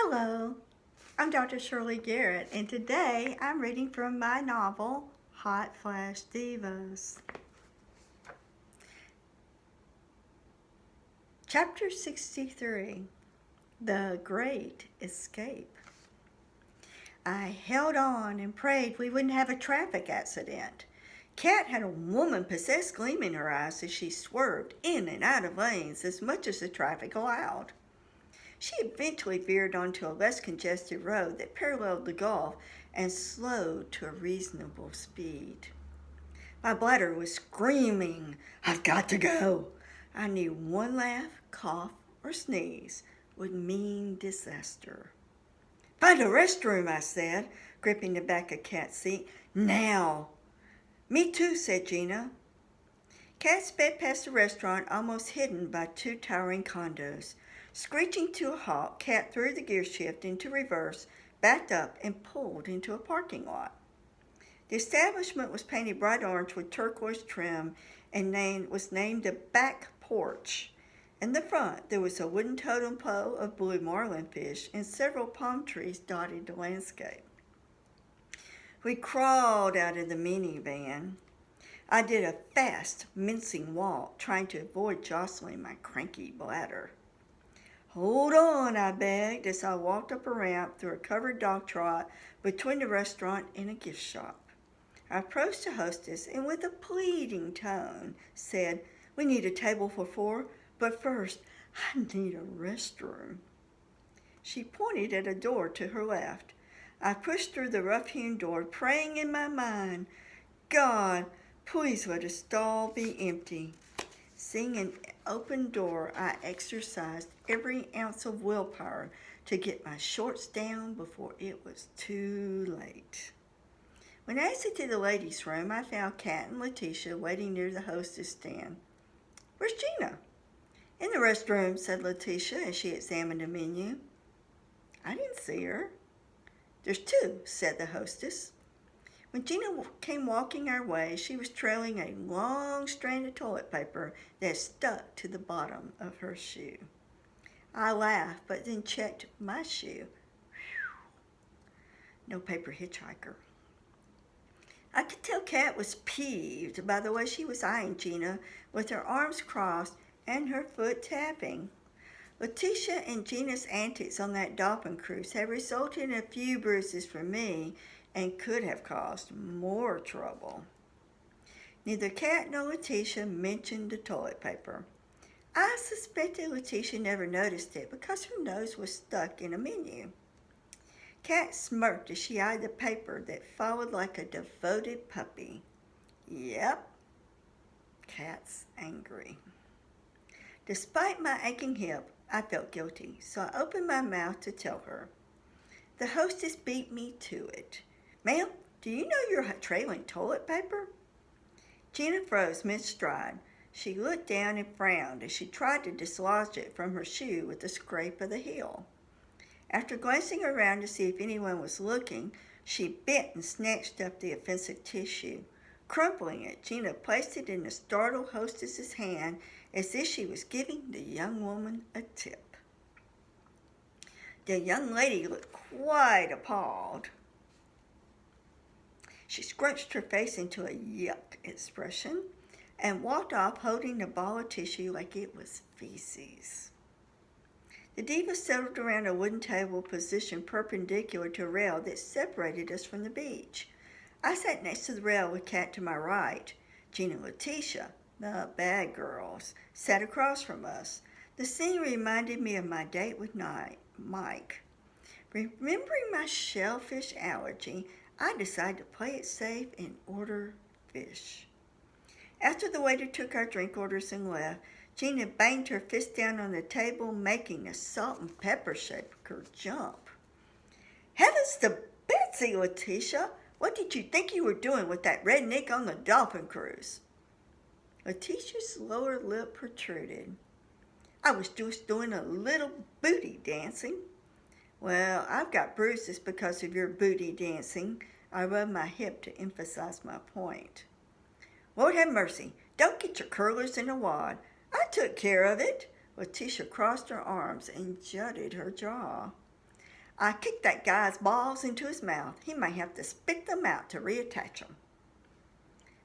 Hello, I'm Dr. Shirley Garrett, and today I'm reading from my novel, Hot Flash Divas. Chapter 63, The Great Escape. I held on and prayed we wouldn't have a traffic accident. Kat had a woman-possessed gleam in her eyes as she swerved in and out of lanes as much as the traffic allowed. She eventually veered onto a less congested road that paralleled the Gulf and slowed to a reasonable speed. My bladder was screaming, "I've got to go." I knew one laugh, cough, or sneeze would mean disaster. "Find a restroom," I said, gripping the back of Kat's seat. "Now." "Me too," said Gina. Kat sped past the restaurant, almost hidden by two towering condos. Screeching to a halt, Kat threw the gear shift into reverse, backed up, and pulled into a parking lot. The establishment was painted bright orange with turquoise trim and was named the Back Porch. In the front, there was a wooden totem pole of blue marlinfish and several palm trees dotted the landscape. We crawled out of the minivan. I did a fast, mincing walk, trying to avoid jostling my cranky bladder. "Hold on," I begged as I walked up a ramp through a covered dog trot between the restaurant and a gift shop. I approached the hostess and with a pleading tone said, "We need a table for 4, but first I need a restroom." She pointed at a door to her left. I pushed through the rough-hewn door, praying in my mind, "God, please let the stall be empty." Seeing an open door, I exercised every ounce of willpower to get my shorts down before it was too late. When I exited the ladies' room, I found Kat and Letitia waiting near the hostess stand. "Where's Gina?" "In the restroom," said Letitia as she examined the menu. "I didn't see her." "There's 2, said the hostess. When Gina came walking our way, she was trailing a long strand of toilet paper that stuck to the bottom of her shoe. I laughed, but then checked my shoe. Whew. No paper hitchhiker. I could tell Kat was peeved by the way she was eyeing Gina with her arms crossed and her foot tapping. Letitia and Gina's antics on that dolphin cruise had resulted in a few bruises for me and could have caused more trouble. Neither Kat nor Letitia mentioned the toilet paper. I suspected Letitia never noticed it because her nose was stuck in a menu. Kat smirked as she eyed the paper that followed like a devoted puppy. Yep, Kat's angry. Despite my aching hip, I felt guilty, so I opened my mouth to tell her. The hostess beat me to it. "Ma'am, do you know you're trailing toilet paper?" Gina froze mid-stride. She looked down and frowned as she tried to dislodge it from her shoe with a scrape of the heel. After glancing around to see if anyone was looking, she bent and snatched up the offensive tissue. Crumpling it, Gina placed it in the startled hostess's hand as if she was giving the young woman a tip. The young lady looked quite appalled. She scrunched her face into a yuck expression and walked off holding the ball of tissue like it was feces. The diva settled around a wooden table positioned perpendicular to a rail that separated us from the beach. I sat next to the rail with Kat to my right. Gina and Letitia, the bad girls, sat across from us. The scene reminded me of my date with Mike. Remembering my shellfish allergy, I decided to play it safe and order fish. After the waiter took our drink orders and left, Gina banged her fist down on the table, making the salt and pepper shaker jump. "Heavens to Betsy, Letitia! What did you think you were doing with that redneck on the dolphin cruise?" Letitia's lower lip protruded. "I was just doing a little booty dancing." "Well, I've got bruises because of your booty dancing." I rubbed my hip to emphasize my point. "Lord have mercy, don't get your curlers in a wad. I took care of it." Letitia crossed her arms and jutted her jaw. I kicked that guy's balls into his mouth. He may have to spit them out to reattach them.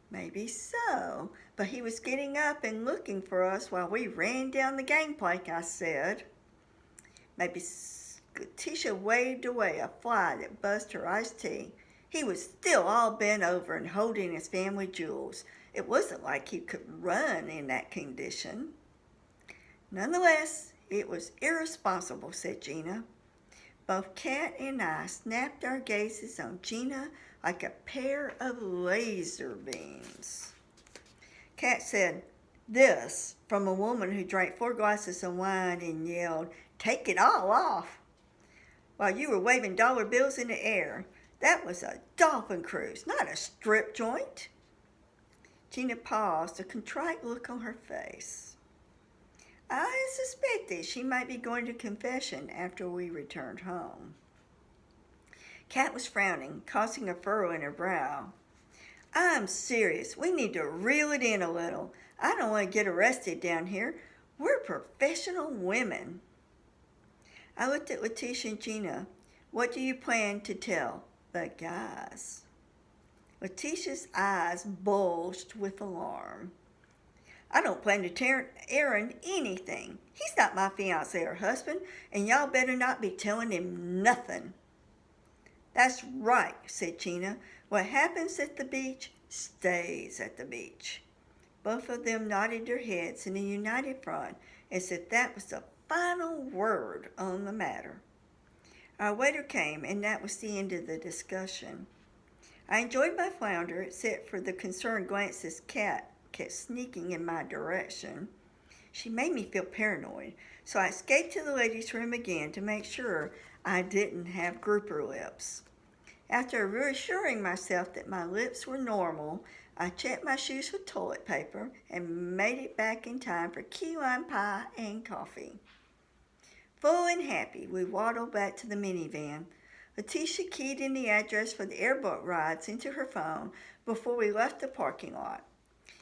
Maybe so, but he was getting up and looking for us while we ran down the gangplank, I said. Maybe Tisha waved away a fly that buzzed her iced tea. He was still all bent over and holding his family jewels. It wasn't like he could run in that condition. Nonetheless, it was irresponsible, said Gina. Both Kat and I snapped our gazes on Gina like a pair of laser beams. Kat said, this from a woman who drank 4 glasses of wine and yelled, "Take it all off," while you were waving dollar bills in the air. That was a dolphin cruise, not a strip joint. Gina paused, a contrite look on her face. I suspected she might be going to confession after we returned home. Kat was frowning, causing a furrow in her brow. I'm serious. We need to reel it in a little. I don't want to get arrested down here. We're professional women. I looked at Letitia and Gina. What do you plan to tell the guys? Letitia's eyes bulged with alarm. I don't plan to tell Aaron anything. He's not my fiancé or husband, and y'all better not be telling him nothing. That's right, said Gina. What happens at the beach stays at the beach. Both of them nodded their heads in a united front as if that was the final word on the matter. Our waiter came, and that was the end of the discussion. I enjoyed my flounder, except for the concerned glances Kat kept sneaking in my direction. She made me feel paranoid, so I escaped to the ladies' room again to make sure I didn't have grouper lips. After reassuring myself that my lips were normal, I checked my shoes for toilet paper and made it back in time for key lime pie and coffee. Full and happy, we waddled back to the minivan. Letitia keyed in the address for the airboat rides into her phone before we left the parking lot.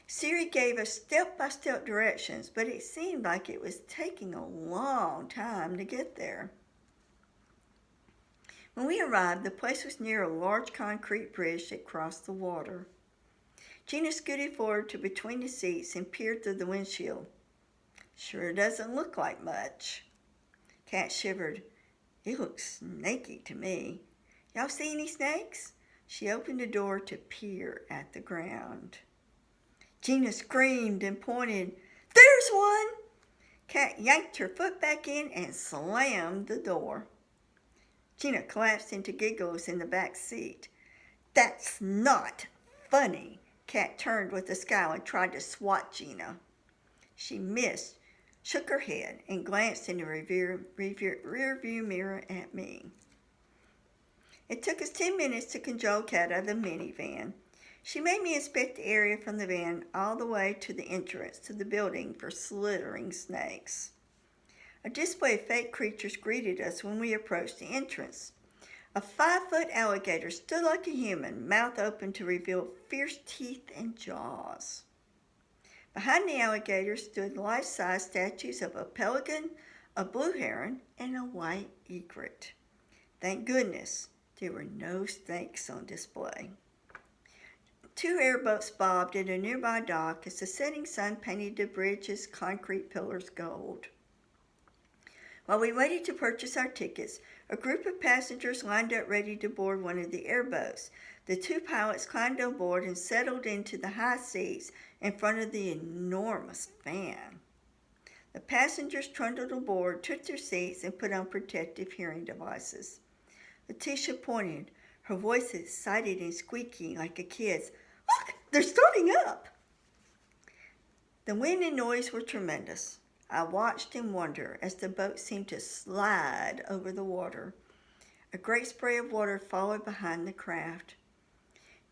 Siri gave us step-by-step directions, but it seemed like it was taking a long time to get there. When we arrived, the place was near a large concrete bridge that crossed the water. Gina scooted forward to between the seats and peered through the windshield. Sure doesn't look like much. Kat shivered. It looks snaky to me. Y'all see any snakes? She opened the door to peer at the ground. Gina screamed and pointed. There's one! Kat yanked her foot back in and slammed the door. Gina collapsed into giggles in the back seat. That's not funny. Kat turned with a scowl and tried to swat Gina. She missed, shook her head, and glanced in the rearview mirror at me. It took us 10 minutes to cajole Kat out of the minivan. She made me inspect the area from the van all the way to the entrance to the building for slithering snakes. A display of fake creatures greeted us when we approached the entrance. A 5-foot alligator stood like a human, mouth open to reveal fierce teeth and jaws. Behind the alligator stood life-size statues of a pelican, a blue heron, and a white egret. Thank goodness there were no snakes on display. 2 airboats bobbed at a nearby dock as the setting sun painted the bridge's concrete pillars gold. While we waited to purchase our tickets, a group of passengers lined up ready to board one of the airboats. The 2 pilots climbed on board and settled into the high seats in front of the enormous fan. The passengers trundled aboard, took their seats, and put on protective hearing devices. Letitia pointed, her voice excited and squeaky like a kid's. Look, they're starting up! The wind and noise were tremendous. I watched in wonder as the boat seemed to slide over the water. A great spray of water followed behind the craft.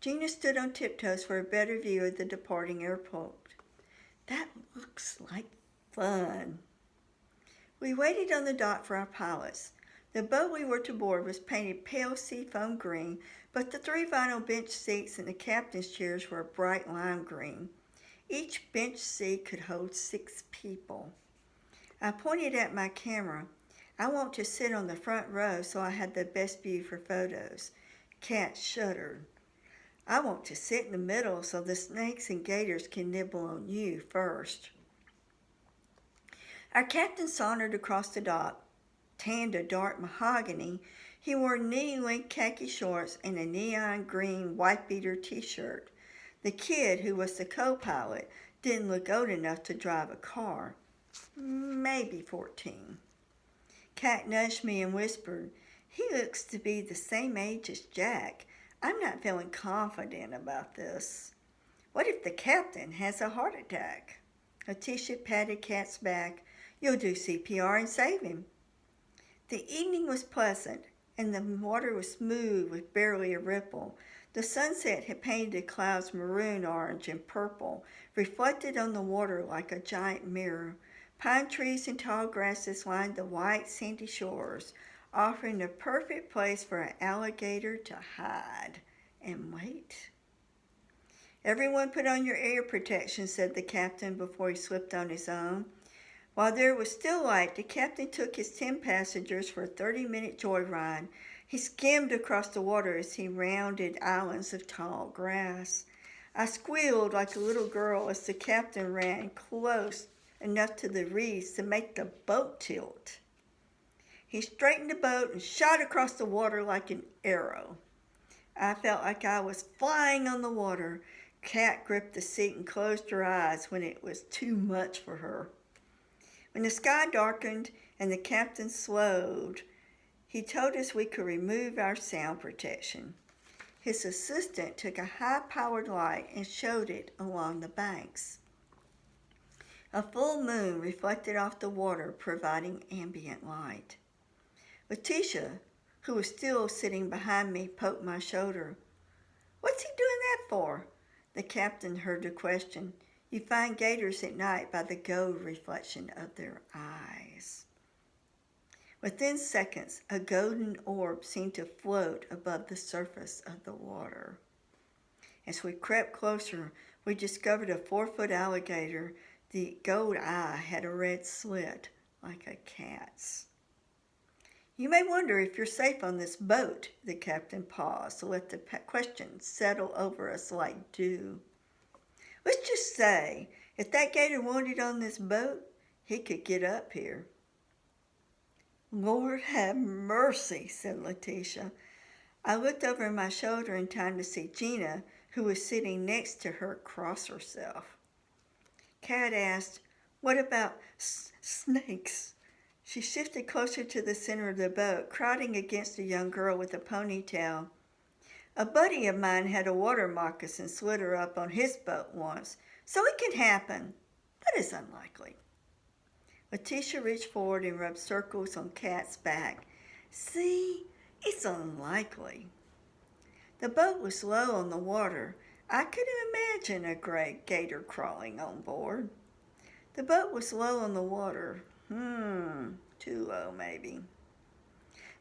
Gina stood on tiptoes for a better view of the departing airport. That looks like fun. We waited on the dock for our pilots. The boat we were to board was painted pale seafoam green, but the 3 vinyl bench seats and the captain's chairs were a bright lime green. Each bench seat could hold 6 people. I pointed at my camera. I want to sit on the front row so I had the best view for photos. Cat shuddered. I want to sit in the middle so the snakes and gators can nibble on you first. Our captain sauntered across the dock, tanned a dark mahogany. He wore knee-length khaki shorts and a neon green white-beater t-shirt. The kid, who was the co-pilot, didn't look old enough to drive a car. Maybe 14. Cat nudged me and whispered, "He looks to be the same age as Jack. I'm not feeling confident about this. What if the captain has a heart attack?" Letitia patted Cat's back. "You'll do CPR and save him." The evening was pleasant, and the water was smooth with barely a ripple. The sunset had painted the clouds maroon, orange, and purple, reflected on the water like a giant mirror. Pine trees and tall grasses lined the white, sandy shores, offering the perfect place for an alligator to hide and wait. "Everyone put on your ear protection," said the captain before he slipped on his own. While there was still light, the captain took his 10 passengers for a 30-minute joyride. He skimmed across the water as he rounded islands of tall grass. I squealed like a little girl as the captain ran close enough to the reeds to make the boat tilt. He straightened the boat and shot across the water like an arrow. I felt like I was flying on the water. Cat gripped the seat and closed her eyes when it was too much for her. When the sky darkened and the captain slowed, he told us we could remove our sound protection. His assistant took a high-powered light and showed it along the banks. A full moon reflected off the water, providing ambient light. Letitia, who was still sitting behind me, poked my shoulder. "What's he doing that for?" The captain heard the question. "You find gators at night by the gold reflection of their eyes." Within seconds, a golden orb seemed to float above the surface of the water. As we crept closer, we discovered a 4-foot alligator. The gold eye had a red slit like a cat's. "You may wonder if you're safe on this boat." The captain paused to let the question settle over us like dew. "Let's just say, if that gator wanted on this boat, he could get up here." "Lord have mercy," said Letitia. I looked over my shoulder in time to see Gina, who was sitting next to her, cross herself. Cat asked, "What about snakes?" She shifted closer to the center of the boat, crowding against a young girl with a ponytail. "A buddy of mine had a water moccasin slither up on his boat once, so it can happen, but it's unlikely." Letitia reached forward and rubbed circles on Cat's back. "See, it's unlikely." The boat was low on the water. I couldn't imagine a great gator crawling on board. The boat was low on the water. Too low maybe.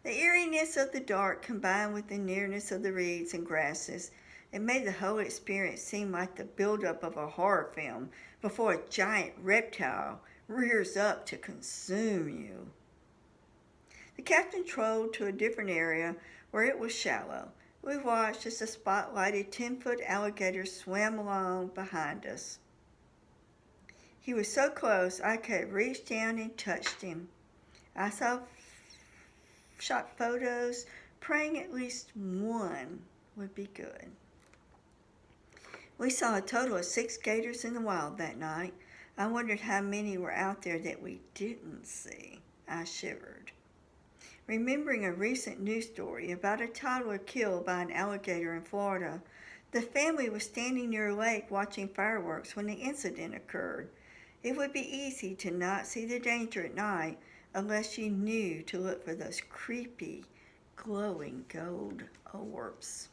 The eeriness of the dark combined with the nearness of the reeds and grasses, it made the whole experience seem like the buildup of a horror film before a giant reptile rears up to consume you. The captain trolled to a different area where it was shallow. We watched as the spotlighted 10-foot alligator swam along behind us. He was so close I could have reached down and touched him. I shot photos, praying at least one would be good. We saw a total of 6 gators in the wild that night. I wondered how many were out there that we didn't see. I shivered, remembering a recent news story about a toddler killed by an alligator in Florida. The family was standing near a lake watching fireworks when the incident occurred. It would be easy to not see the danger at night unless you knew to look for those creepy, glowing gold orbs.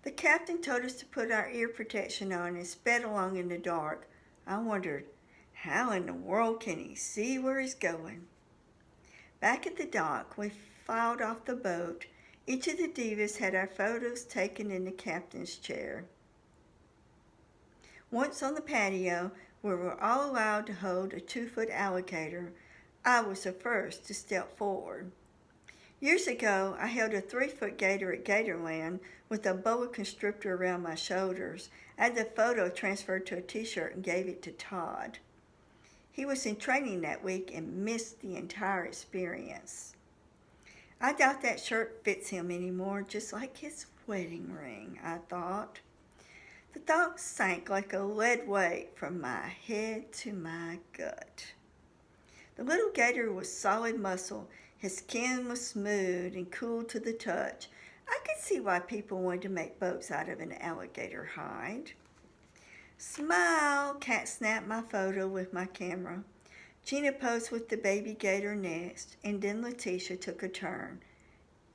The captain told us to put our ear protection on and sped along in the dark. I wondered, how in the world can he see where he's going? Back at the dock, we filed off the boat. Each of the divas had our photos taken in the captain's chair. Once on the patio, we were all allowed to hold a 2-foot alligator. I was the first to step forward. Years ago, I held a 3-foot gator at Gatorland with a boa constrictor around my shoulders. I had the photo transferred to a t-shirt and gave it to Todd. He was in training that week and missed the entire experience. I doubt that shirt fits him anymore, just like his wedding ring, I thought. The thought sank like a lead weight from my head to my gut. The little gator was solid muscle. His skin was smooth and cool to the touch. I could see why people wanted to make boats out of an alligator hide. Smile! Cat snapped my photo with my camera. Gina posed with the baby gator next, and then Letitia took a turn.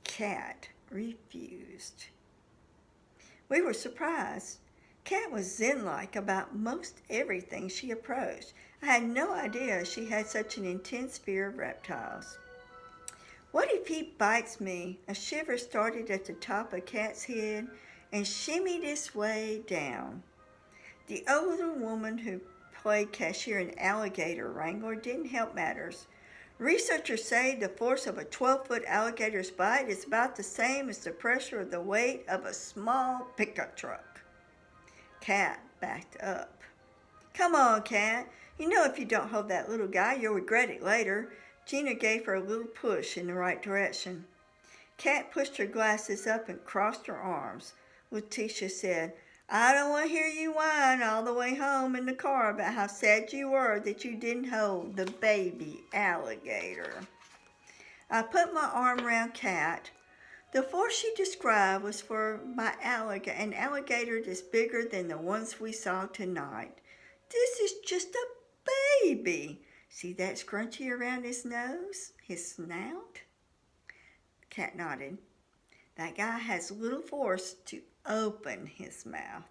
Cat refused. We were surprised. Cat was zen-like about most everything she approached. I had no idea she had such an intense fear of reptiles. What if he bites me? A shiver started at the top of Cat's head and shimmied its way down. The older woman who played cashier and alligator wrangler didn't help matters. Researchers say the force of a 12-foot alligator's bite is about the same as the pressure of the weight of a small pickup truck. Cat backed up. Come on, Cat. You know if you don't hold that little guy, you'll regret it later. Gina gave her a little push in the right direction. Cat pushed her glasses up and crossed her arms. Letitia said, I don't want to hear you whine all the way home in the car about how sad you were that you didn't hold the baby alligator. I put my arm around Cat. The force she described was for an alligator that's bigger than the ones we saw tonight. This is just a baby. See that scrunchie around his nose, his snout? Cat nodded. That guy has little force to open his mouth.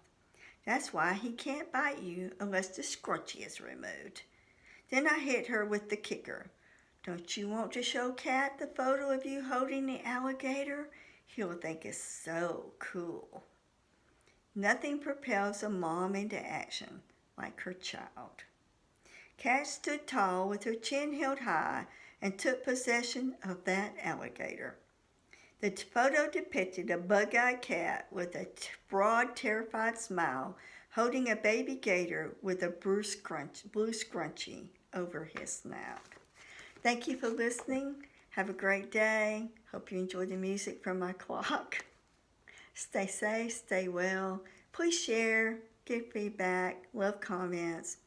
That's why he can't bite you unless the scrunchie is removed. Then I hit her with the kicker. Don't you want to show Cat the photo of you holding the alligator? He'll think it's so cool. Nothing propels a mom into action like her child. Cat stood tall with her chin held high and took possession of that alligator. The photo depicted a bug-eyed cat with a broad, terrified smile holding a baby gator with a blue scrunchie over his snout. Thank you for listening. Have a great day. Hope you enjoy the music from my clock. Stay safe, stay well. Please share, give feedback, love comments,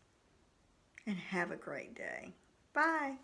and have a great day. Bye.